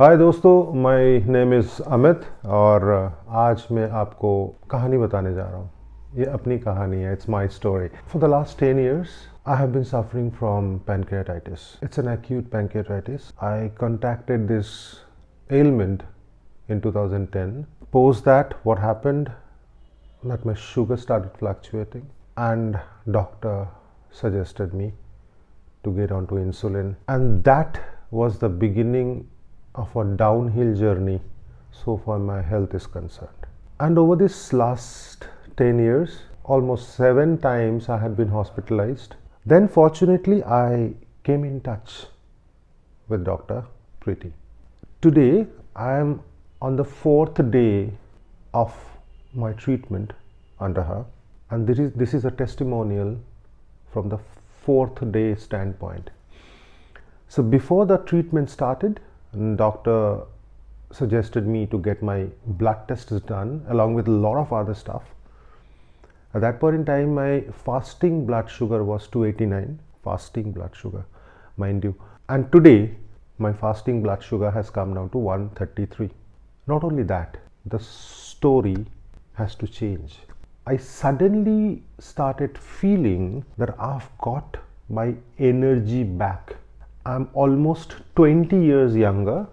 हाय दोस्तों, my name is Amit और आज मैं आपको कहानी बताने जा रहा हूँ। ये अपनी कहानी है, it's my story. For the last 10 years I have been suffering from pancreatitis. It's an acute pancreatitis. I contacted this ailment in 2010. Post that, what happened? That my sugar started fluctuating and doctor suggested me to get onto insulin, and that was the beginning of a downhill journey so far my health is concerned. And over this last 10 years, almost 7 times I had been hospitalized. Then fortunately I came in touch with Dr. Preeti. Today I am on the 4th day of my treatment under her, and this is a testimonial from the 4th day standpoint. So before the treatment started, doctor suggested me to get my blood tests done along with a lot of other stuff. At that point in time, my fasting blood sugar was 289, fasting blood sugar, mind you. And today, my fasting blood sugar has come down to 133. Not only that, the story has to change. I suddenly started feeling that I've got my energy back. I'm almost 20 years younger.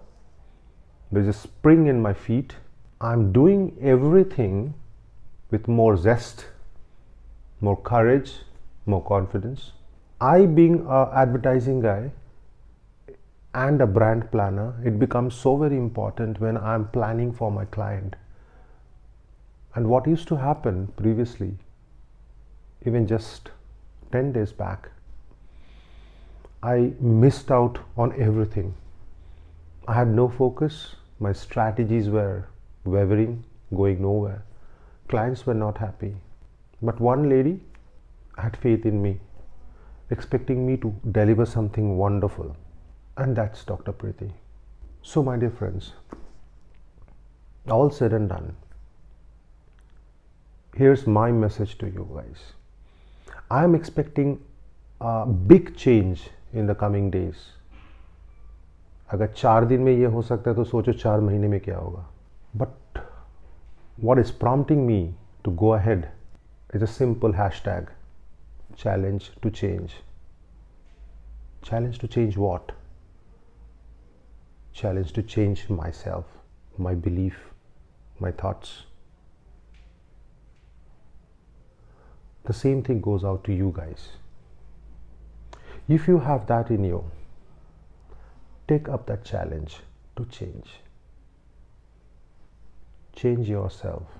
There's a spring in my feet. I'm doing everything with more zest, more courage, more confidence. I, being an advertising guy and a brand planner, it becomes so very important when I'm planning for my client. And what used to happen previously, even just 10 days back, I missed out on everything. I had no focus. My strategies were wavering, going nowhere. Clients were not happy. But one lady had faith in me, expecting me to deliver something wonderful. And that's Dr. Preeti. So my dear friends, all said and done, here's my message to you guys. I am expecting a big change in the coming days. अगर 4 दिन में ये हो सकता है तो सोचो 4 महीने में क्या होगा. But what is prompting me to go ahead is a simple hashtag: challenge to change. Challenge to change what? Challenge to change myself, my belief, my thoughts. The same thing goes out to you guys. If you have that in you, take up that challenge to change. Change yourself,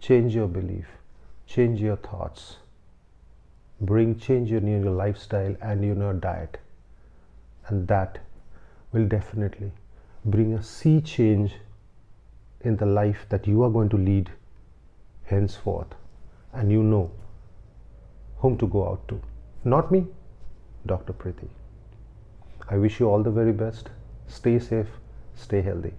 change your belief, change your thoughts, bring change in your lifestyle and in your diet, and that will definitely bring a sea change in the life that you are going to lead henceforth, and you know whom to go out to. Not me, Dr. Preeti. I wish you all the very best. Stay safe, stay healthy.